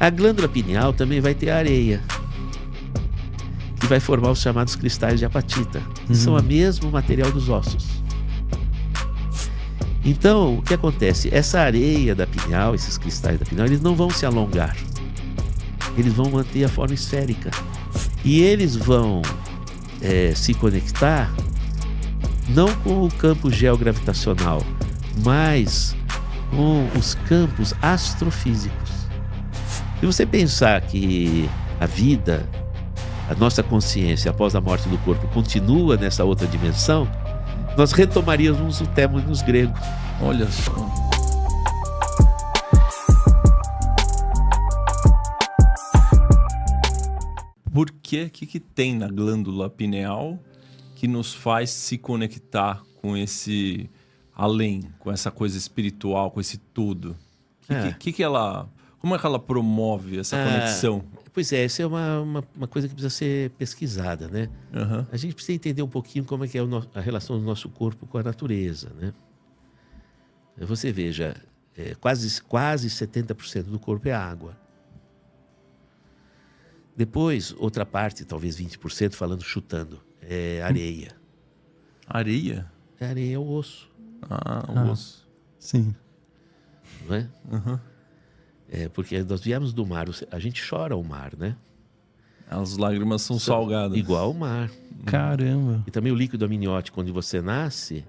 A glândula pineal também vai ter areia, que vai formar os chamados cristais de apatita, que são o mesmo material dos ossos. Então, o que acontece? Essa areia da pineal, esses cristais da pineal, eles não vão se alongar. Eles vão manter a forma esférica. E eles vão se conectar não com o campo geogravitacional, mas com os campos astrofísicos. Se você pensar que a vida, a nossa consciência após a morte do corpo continua nessa outra dimensão, nós retomaríamos o termos grego. Olha só. Por que tem na glândula pineal que nos faz se conectar com esse além, com essa coisa espiritual, com esse tudo? Como é que ela promove essa conexão? Pois é, essa é uma coisa que precisa ser pesquisada, né? Uhum. A gente precisa entender um pouquinho como é que é a relação do nosso corpo com a natureza, né? Você veja, quase 70% do corpo é água. Depois, outra parte, talvez 20%, chutando, é areia. Areia? A areia é o osso. O osso. Sim. Não é? Uhum. Porque nós viemos do mar, a gente chora o mar, né? As lágrimas são salgadas. Igual o mar. Caramba. E também o líquido amniótico, quando você nasce,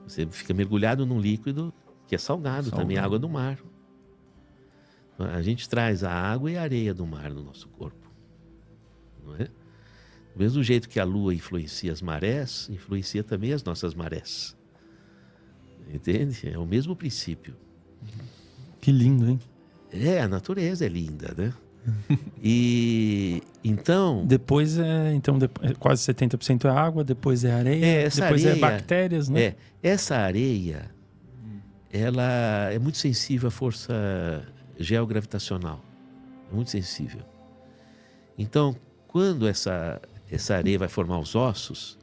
você fica mergulhado num líquido que é salgado. Também, a água do mar. A gente traz a água e a areia do mar no nosso corpo. Não é? Do mesmo jeito que a lua influencia as marés, influencia também as nossas marés. Entende? É o mesmo princípio. Que lindo, hein? A natureza é linda, né? E então... Depois quase 70% é água, depois é areia, depois é bactérias, né? Essa areia, ela é muito sensível à força geogravitacional. É muito sensível. Então, quando essa areia vai formar os ossos,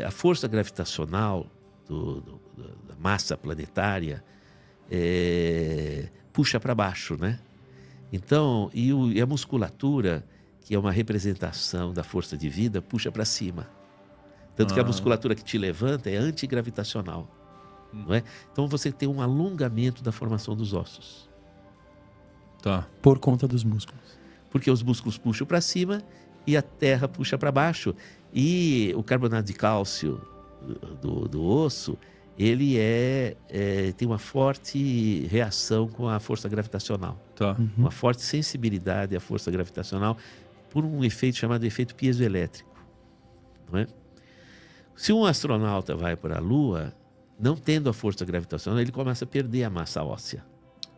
a força gravitacional da massa planetária puxa para baixo, né? Então, e a musculatura, que é uma representação da força de vida, puxa para cima. Tanto que a musculatura que te levanta é antigravitacional. Não é? Então você tem um alongamento da formação dos ossos. Tá. Por conta dos músculos. Porque os músculos puxam para cima e a terra puxa para baixo. E o carbonato de cálcio do osso, ele tem uma forte reação com a força gravitacional. Tá. Uma forte sensibilidade à força gravitacional por um efeito chamado efeito piezoelétrico. Não é? Se um astronauta vai para a Lua, não tendo a força gravitacional, ele começa a perder a massa óssea.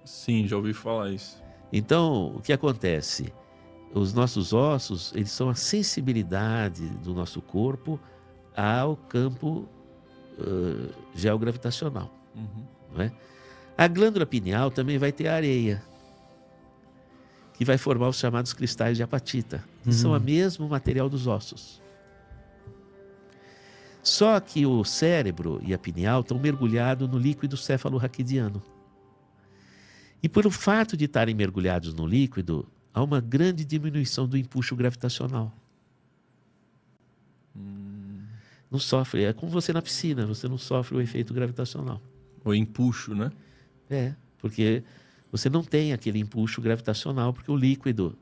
Sim, já ouvi falar isso. Então, o que acontece? Os nossos ossos, eles são a sensibilidade do nosso corpo ao campo geogravitacional. Não é? A glândula pineal também vai ter areia, que vai formar os chamados cristais de apatita, que são o mesmo material dos ossos. Só que o cérebro e a pineal estão mergulhados no líquido cefalorraquidiano. E por o fato de estarem mergulhados no líquido, há uma grande diminuição do empuxo gravitacional. Não sofre, é como você na piscina, você não sofre o efeito gravitacional. O empuxo, né? Porque você não tem aquele empuxo gravitacional, porque o líquido,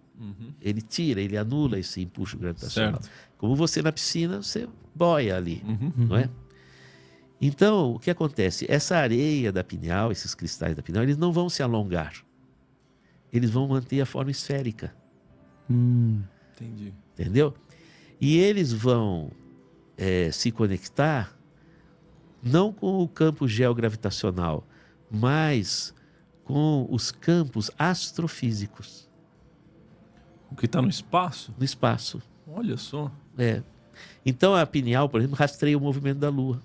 ele anula esse empuxo gravitacional. Certo. Como você na piscina, você boia ali, não é? Então, o que acontece? Essa areia da pineal, esses cristais da pineal, eles não vão se alongar. Eles vão manter a forma esférica. Entendi. Entendeu? E eles vão se conectar não com o campo geogravitacional, mas com os campos astrofísicos. O que está no espaço? No espaço. Olha só. Então a pineal, por exemplo, rastreia o movimento da Lua.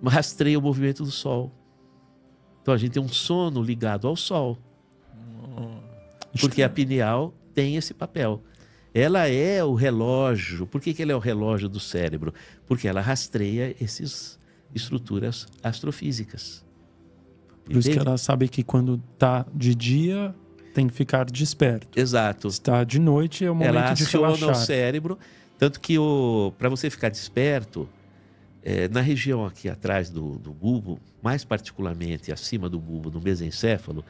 Rastreia o movimento do Sol. Então a gente tem um sono ligado ao Sol. Porque a pineal tem esse papel. Ela é o relógio. Por que ela é o relógio do cérebro? Porque ela rastreia essas estruturas astrofísicas. Por isso que ela sabe que quando tá de dia, tem que ficar desperto. Exato. Se tá de noite, é o momento de relaxar. Ela aciona o cérebro, tanto que para você ficar desperto, na região aqui atrás do bulbo, mais particularmente acima do bulbo, no mesencéfalo,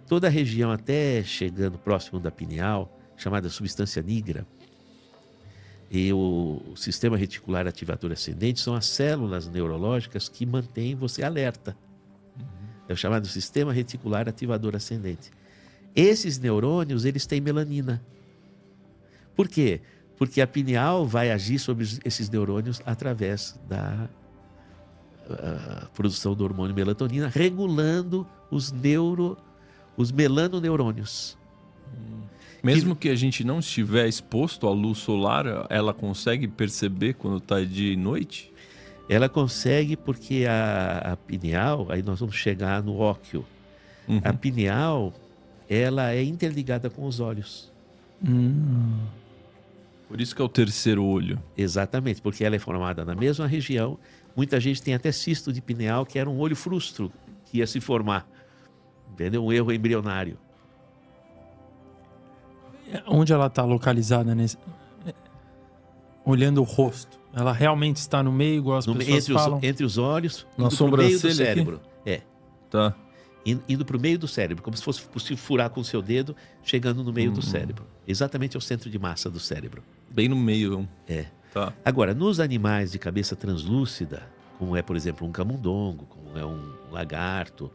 toda a região até chegando próximo da pineal, chamada substância nigra, e o sistema reticular ativador ascendente são as células neurológicas que mantêm você alerta. É o chamado sistema reticular ativador ascendente. Esses neurônios, eles têm melanina. Por quê? Porque a pineal vai agir sobre esses neurônios através da produção do hormônio melatonina, regulando os melanoneurônios. Mesmo que a gente não estiver exposto à luz solar, ela consegue perceber quando está de noite? Ela consegue porque a pineal, aí nós vamos chegar no óquio. A pineal, ela é interligada com os olhos. Por isso que é o terceiro olho. Exatamente, porque ela é formada na mesma região. Muita gente tem até cisto de pineal, que era um olho frustro que ia se formar. Entendeu? Um erro embrionário. Onde ela está localizada olhando o rosto? Ela realmente está no meio, igual as pessoas falam? Entre os olhos, na indo para o meio do sobrancelha cérebro. Aqui? Tá. Indo para o meio do cérebro, como se fosse possível furar com o seu dedo, chegando no meio do cérebro. Exatamente ao centro de massa do cérebro. Bem no meio. Tá. Agora, nos animais de cabeça translúcida, como é, por exemplo, um camundongo, como é um lagarto,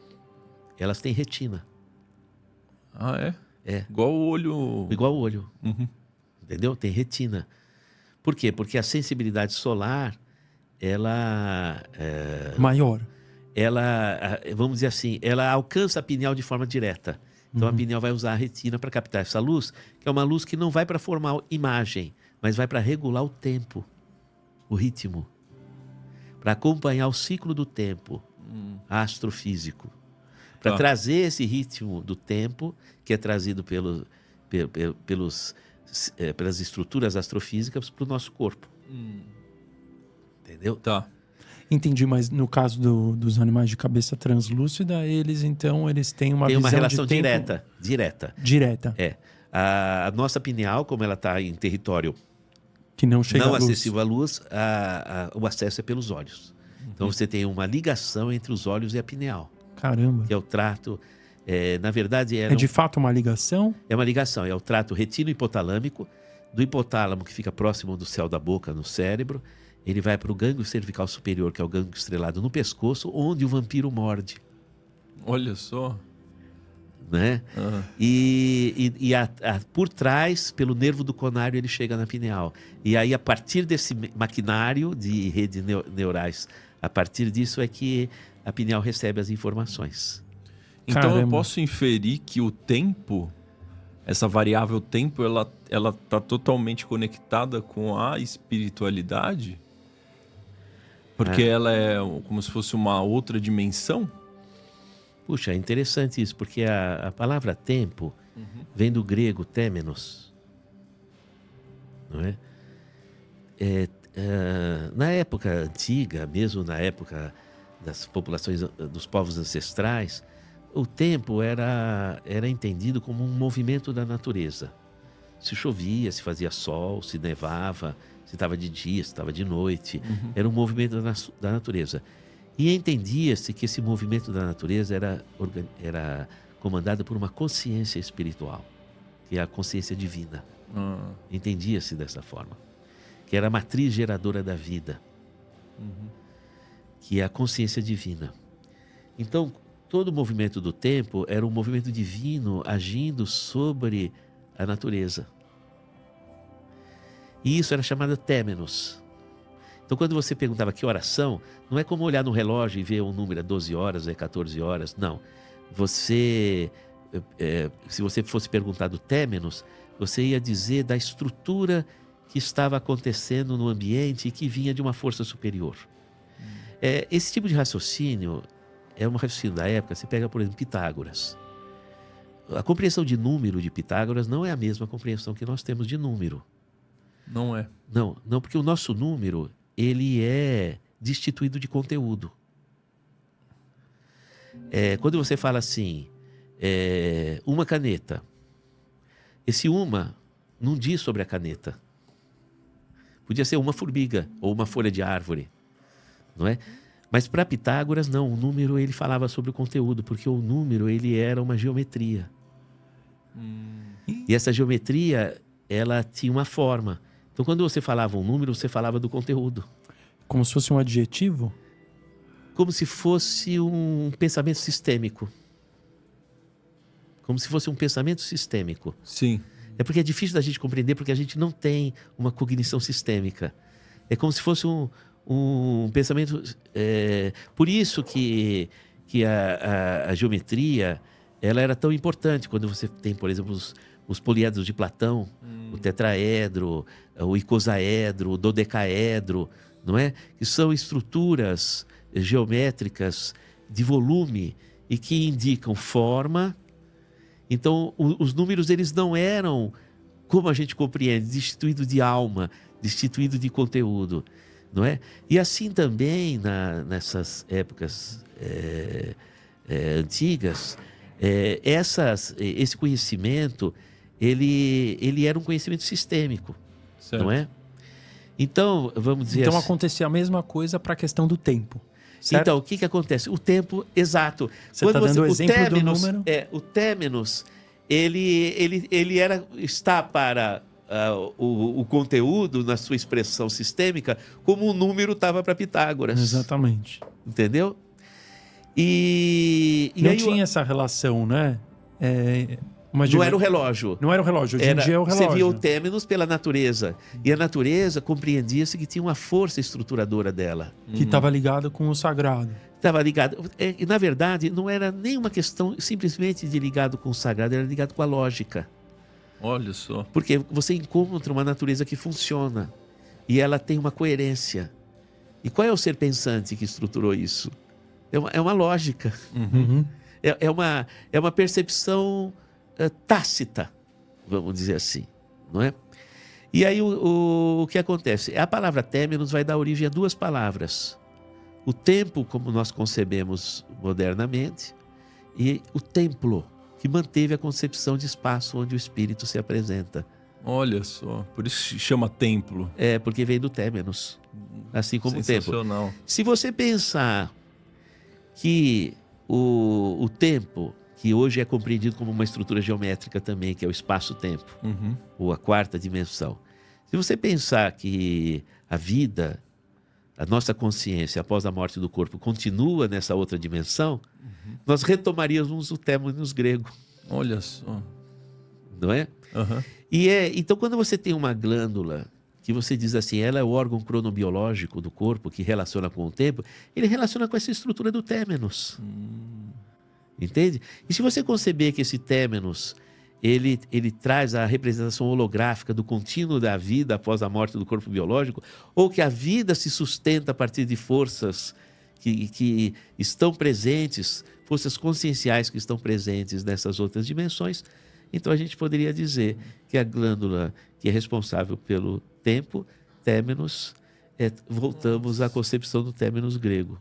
elas têm retina. Ah, é? É. Igual o olho. Igual o olho. Entendeu? Tem retina. Por quê? Porque a sensibilidade solar, ela... maior. Ela, vamos dizer assim, ela alcança a pineal de forma direta. Então a pineal vai usar a retina para captar essa luz, que é uma luz que não vai para formar imagem, mas vai para regular o tempo, o ritmo, para acompanhar o ciclo do tempo astrofísico, para trazer esse ritmo do tempo que é trazido pelas estruturas astrofísicas para o nosso corpo. Entendeu? Tá. Entendi, mas no caso dos animais de cabeça translúcida, eles têm uma visão de tempo... Tem uma relação direta. Direta. É. A nossa pineal, como ela está em território que não chega não à luz. acessível à luz, o acesso é pelos olhos. Então você tem uma ligação entre os olhos e a pineal. Caramba. Que é o trato... na verdade... É de fato uma ligação? É uma ligação. É o trato retino-hipotalâmico. Do hipotálamo, que fica próximo do céu da boca, no cérebro. Ele vai para o gânglio cervical superior, que é o gânglio estrelado no pescoço, onde o vampiro morde. Olha só. Né? E por trás, pelo nervo do conário, ele chega na pineal. E aí, a partir desse maquinário de redes neurais, a partir disso é que a pineal recebe as informações. Então Caramba. eu posso inferir que o tempo, essa variável tempo, ela está totalmente conectada com a espiritualidade? Porque ela é como se fosse uma outra dimensão? Puxa, é interessante isso, porque a palavra tempo vem do grego témenos. Não é? Na época antiga, mesmo na época das populações, dos povos ancestrais, o tempo era entendido como um movimento da natureza. Se chovia, se fazia sol, se nevava, se estava de dia, se estava de noite. Era um movimento da natureza. E entendia-se que esse movimento da natureza era comandado por uma consciência espiritual, que é a consciência divina. Entendia-se dessa forma. Que era a matriz geradora da vida. Que é a consciência divina. Então, todo o movimento do tempo era um movimento divino agindo sobre a natureza. E isso era chamado témenos. Então, quando você perguntava que horas são, não é como olhar no relógio e ver um número, é 12 horas, é 14 horas. Não. Se você fosse perguntar do témenos, você ia dizer da estrutura que estava acontecendo no ambiente e que vinha de uma força superior. Esse tipo de raciocínio é um raciocínio da época. Você pega, por exemplo, Pitágoras. A compreensão de número de Pitágoras não é a mesma compreensão que nós temos de número. Não é? Não, porque o nosso número, ele é destituído de conteúdo. quando você fala assim, uma caneta, esse uma não diz sobre a caneta. Podia ser uma formiga ou uma folha de árvore, não é? Mas para Pitágoras, não. O número, ele falava sobre o conteúdo, porque o número, ele era uma geometria. E essa geometria, ela tinha uma forma. Então, quando você falava um número, você falava do conteúdo. Como se fosse um adjetivo? Como se fosse um pensamento sistêmico. Como se fosse um pensamento sistêmico. Sim. É porque é difícil da gente compreender, porque a gente não tem uma cognição sistêmica. É como se fosse um pensamento... por isso que a geometria, ela era tão importante quando você tem, por exemplo, os poliedros de Platão, o tetraedro, o icosaedro, o dodecaedro, não é? Que são estruturas geométricas de volume e que indicam forma. Então, os números, eles não eram, como a gente compreende, destituídos de alma, destituídos de conteúdo, não é? E assim também, nessas épocas antigas, esse conhecimento, ele era um conhecimento sistêmico, certo. não é? Então, vamos dizer Então, assim, acontecia a mesma coisa para a questão do tempo. Certo? Então, o que acontece? O tempo, exato. Você está dando o exemplo do número? O têmenos, ele está para o conteúdo, na sua expressão sistêmica, como o número estava para Pitágoras. Exatamente. Entendeu? E não aí tinha essa relação, né? Não era o relógio. Não era o relógio, hoje em dia é o relógio. Você via o têmenos pela natureza. E a natureza compreendia-se que tinha uma força estruturadora dela. Que estava ligado com o sagrado. Estava ligado. E, na verdade, não era nem uma questão simplesmente de ligado com o sagrado, era ligado com a lógica. Olha só. Porque você encontra uma natureza que funciona. E ela tem uma coerência. E qual é o ser pensante que estruturou isso? É uma lógica. Uhum. É uma percepção tácita, vamos dizer assim, não é? E aí o que acontece? A palavra têmenos vai dar origem a duas palavras. O tempo, como nós concebemos modernamente, e o templo, que manteve a concepção de espaço onde o espírito se apresenta. Olha só, por isso se chama templo. Porque veio do têmenos, assim como o templo. Sensacional. Se você pensar que o tempo, que hoje é compreendido como uma estrutura geométrica também, que é o espaço-tempo, ou a quarta dimensão. Se você pensar que a vida, a nossa consciência após a morte do corpo continua nessa outra dimensão, nós retomaríamos o têmenos grego. Olha só. Não é? Então, quando você tem uma glândula que você diz assim, ela é o órgão cronobiológico do corpo que relaciona com o tempo, ele relaciona com essa estrutura do têmenos. Entende? E se você conceber que esse têmenos, ele traz a representação holográfica do contínuo da vida após a morte do corpo biológico, ou que a vida se sustenta a partir de forças que estão presentes, forças conscienciais que estão presentes nessas outras dimensões, então a gente poderia dizer que a glândula que é responsável pelo tempo, têmenos, voltamos à concepção do têmenos grego.